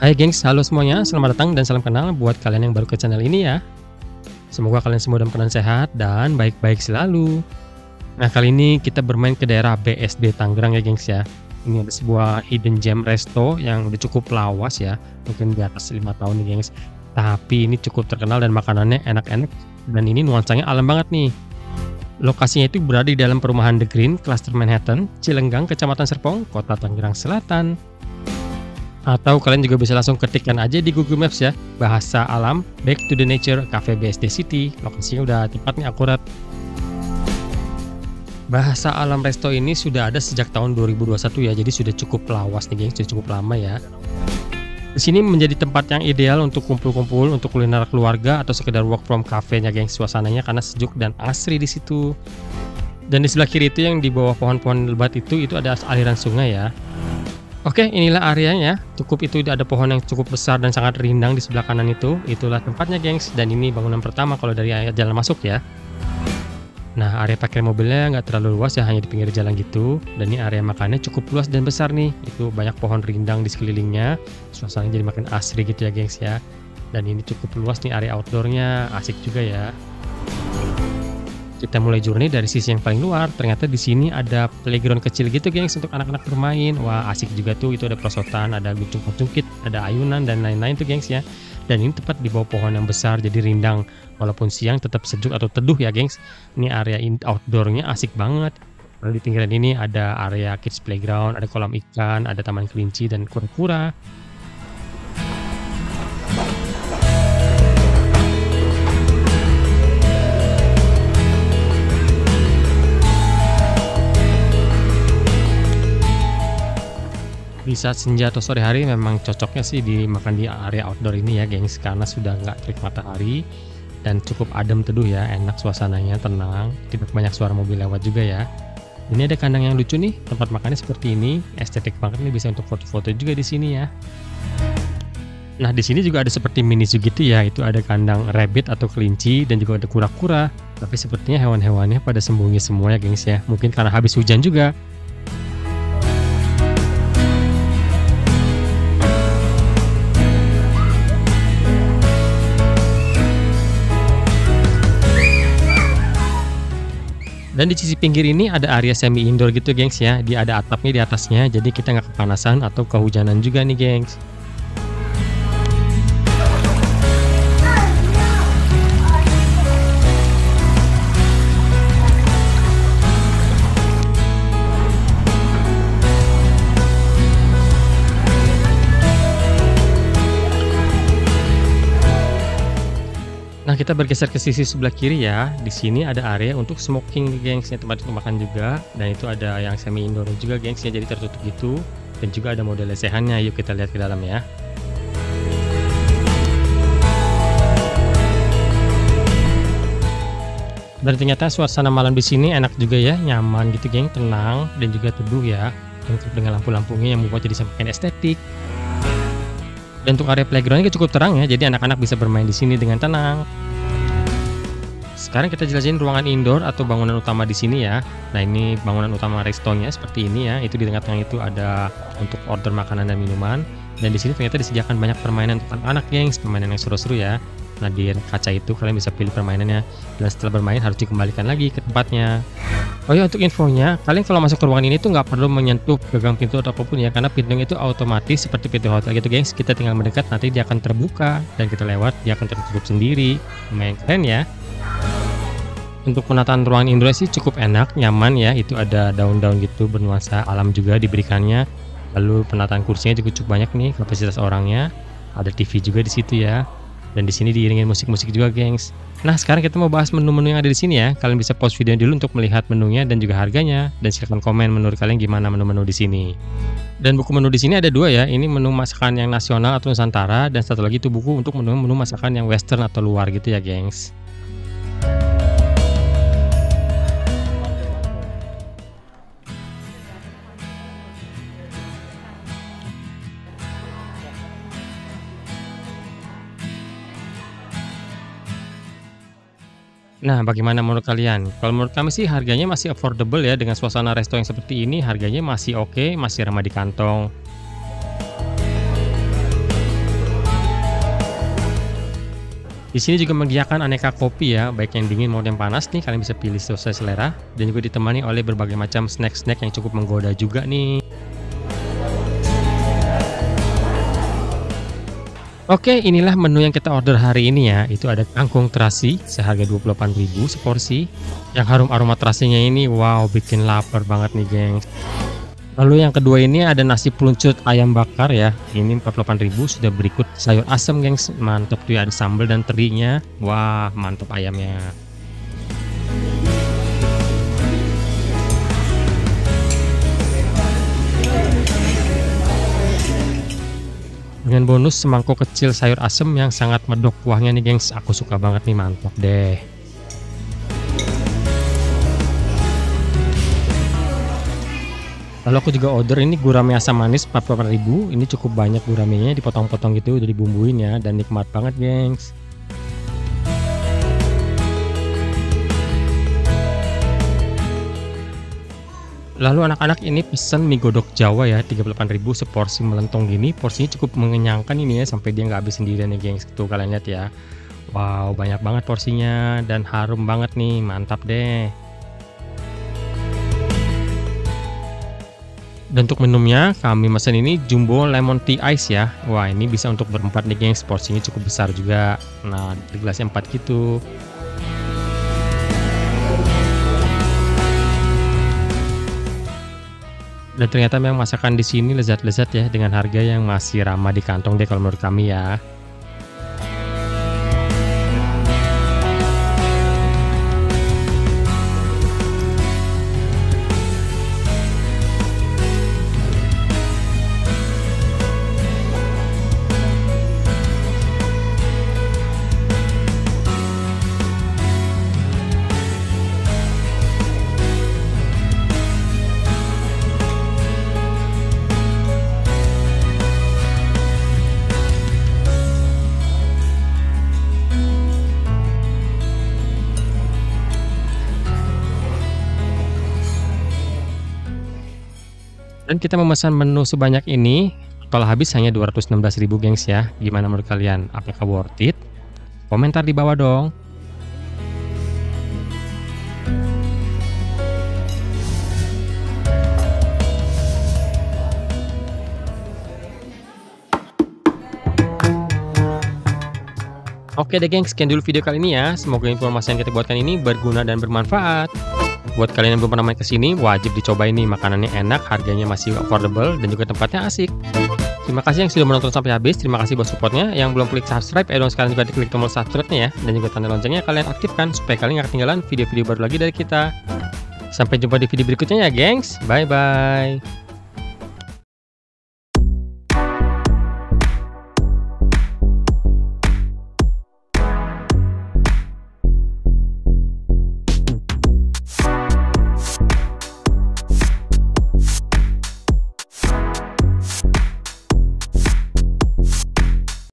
Hai gengs, halo semuanya, selamat datang dan salam kenal buat kalian yang baru ke channel ini ya. Semoga kalian semua dalam keadaan sehat dan baik-baik selalu. Nah, kali ini kita bermain ke daerah BSD Tangerang ya gengs ya. Ini ada sebuah hidden gem resto yang udah cukup lawas ya, mungkin di atas 5 tahun nih gengs. Tapi ini cukup terkenal dan makanannya enak-enak, dan ini nuansanya alam banget nih. Lokasinya itu berada di dalam perumahan The Green, Cluster Manhattan, Cilenggang, Kecamatan Serpong, Kota Tangerang Selatan. Atau kalian juga bisa langsung ketikkan aja di Google Maps ya, bahasa alam Back to the Nature Cafe BSD City. Lokasinya udah tepat nih, akurat. Bahasa alam resto ini sudah ada sejak tahun 2021 ya, jadi sudah cukup lawas nih geng, sudah cukup lama ya. Di sini menjadi tempat yang ideal untuk kumpul-kumpul, untuk kuliner keluarga atau sekedar work from cafe-nya geng, suasananya karena sejuk dan asri di situ. Dan di sebelah kiri itu yang di bawah pohon-pohon lebat itu ada aliran sungai ya. Oke, inilah areanya. Cukup itu ada pohon yang cukup besar dan sangat rindang di sebelah kanan itu. Itulah tempatnya, gengs. Dan ini bangunan pertama kalau dari jalan masuk ya. Nah, area parkir mobilnya nggak terlalu luas ya, hanya di pinggir jalan gitu. Dan ini area makannya cukup luas dan besar nih. Itu banyak pohon rindang di sekelilingnya. Suasananya jadi makin asri gitu ya, gengs ya. Dan ini cukup luas nih area outdoornya, asik juga ya. Kita mulai journey dari sisi yang paling luar. Ternyata di sini ada playground kecil gitu, gengs, untuk anak-anak bermain. Wah, asik juga tuh. Itu ada perosotan, ada guncung-guncungkit, ada ayunan dan lain-lain tuh, gengs ya. Dan ini tepat di bawah pohon yang besar, jadi rindang. Walaupun siang tetap sejuk atau teduh ya, gengs. Ini area outdoornya asik banget. Lalu di pinggiran ini ada area kids playground, ada kolam ikan, ada taman kelinci dan kura-kura. Di saat senja atau sore hari memang cocoknya sih dimakan di area outdoor ini ya, gengs, karena sudah nggak terik matahari dan cukup adem teduh ya, enak suasananya, tenang, tidak banyak suara mobil lewat juga ya. Ini ada kandang yang lucu nih, tempat makannya seperti ini, estetik banget nih, bisa untuk foto-foto juga di sini ya. Nah, di sini juga ada seperti mini zoo gitu ya, itu ada kandang rabbit atau kelinci dan juga ada kura-kura. Tapi sepertinya hewan-hewannya pada sembunyi semua ya, gengs ya, mungkin karena habis hujan juga. Dan di sisi pinggir ini ada area semi indoor gitu, gengs ya. Dia ada atapnya di atasnya, jadi kita nggak kepanasan atau kehujanan juga nih, gengs. Nah, kita bergeser ke sisi sebelah kiri ya. Di sini ada area untuk smoking, gengs, ya, tempat untuk makan juga. Dan itu ada yang semi indoor juga, gengs, ya, jadi tertutup gitu. Dan juga ada model lesehannya. Yuk kita lihat ke dalam ya. Dan ternyata suasana malam di sini enak juga ya, nyaman gitu, geng, tenang dan juga teduh ya. Lengkap dengan lampu-lampunya yang membuat jadi semakin estetik. Dan untuk area playgroundnya cukup terang ya, jadi anak-anak bisa bermain di sini dengan tenang. Sekarang kita jelasin ruangan indoor atau bangunan utama di sini ya. Nah, ini bangunan utama restonya seperti ini ya. Itu di tengah-tengah itu ada untuk order makanan dan minuman. Dan di sini ternyata disediakan banyak permainan untuk anak-anak, gengs, permainan yang seru-seru ya. Nah, di kaca itu kalian bisa pilih permainannya. Dan setelah bermain harus dikembalikan lagi ke tempatnya. Oh ya, untuk infonya, kalian kalau masuk ke ruangan ini tuh nggak perlu menyentuh gagang pintu atau apapun ya, karena pintunya itu otomatis seperti pintu hotel gitu, gengs. Kita tinggal mendekat, nanti dia akan terbuka dan kita lewat, dia akan tertutup sendiri. Lumayan keren ya. Untuk penataan ruangan indoor sih cukup enak, nyaman ya. Itu ada daun-daun gitu bernuansa alam juga diberikannya. Lalu penataan kursinya juga cukup banyak nih, kapasitas orangnya. Ada TV juga di situ ya. Dan di sini diiringin musik-musik juga, gengs. Nah, sekarang kita mau bahas menu-menu yang ada di sini ya. Kalian bisa pause video dulu untuk melihat menunya dan juga harganya. Dan silahkan komen menurut kalian gimana menu-menu di sini. Dan buku menu di sini ada dua ya. Ini menu masakan yang nasional atau Nusantara, dan satu lagi itu buku untuk menu-menu masakan yang western atau luar gitu ya, gengs. Nah, bagaimana menurut kalian? Kalau menurut kami sih harganya masih affordable ya, dengan suasana resto yang seperti ini harganya masih oke, masih ramah di kantong. Di sini juga menyediakan aneka kopi ya, baik yang dingin maupun yang panas nih, kalian bisa pilih sesuai selera dan juga ditemani oleh berbagai macam snack-snack yang cukup menggoda juga nih. Oke, inilah menu yang kita order hari ini ya. Itu ada kangkung terasi seharga 28.000 seporsi. Yang harum aroma terasinya ini wow, bikin lapar banget nih, gengs. Lalu yang kedua ini ada nasi peluncur ayam bakar ya. Ini 48.000, sudah berikut sayur asem, gengs. Mantap tuh ya, ada sambal dan terinya. Wah, mantap ayamnya. Dengan bonus semangkuk kecil sayur asem yang sangat medok kuahnya nih, gengs. Aku suka banget nih, mantap deh. Lalu aku juga order ini gurame asam manis 48.000. Ini cukup banyak guramenya, dipotong-potong gitu, udah dibumbuin ya, dan nikmat banget, gengs. Lalu anak-anak ini pesen mie godok Jawa ya, 38.000 seporsi melentong gini. Porsinya cukup mengenyangkan ini ya, sampai dia nggak habis sendirian ya, gengs. Tuh kalian lihat ya. Wow, banyak banget porsinya dan harum banget nih, mantap deh. Dan untuk minumnya kami pesan ini jumbo lemon tea ice ya. Wah, ini bisa untuk berempat nih, gengs. Porsinya cukup besar juga. Nah, di gelasnya 4 gitu. Dan ternyata memang masakan di sini lezat-lezat ya, dengan harga yang masih ramah di kantong deh kalau menurut kami ya. Dan kita memesan menu sebanyak ini, total habis hanya 216.000, gengs ya. Gimana menurut kalian? Apakah worth it? Komentar di bawah dong. Oke deh, gengs, sekian dulu video kali ini ya. Semoga informasi yang kita buatkan ini berguna dan bermanfaat. Buat kalian yang belum pernah main kesini, wajib dicobain nih, makanannya enak, harganya masih affordable, dan juga tempatnya asik. Terima kasih yang sudah menonton sampai habis, terima kasih buat supportnya. Yang belum klik subscribe, ayo dong sekalian juga diklik tombol subscribe-nya ya, dan juga tanda loncengnya kalian aktifkan, supaya kalian gak ketinggalan video-video baru lagi dari kita. Sampai jumpa di video berikutnya ya, gengs. Bye-bye.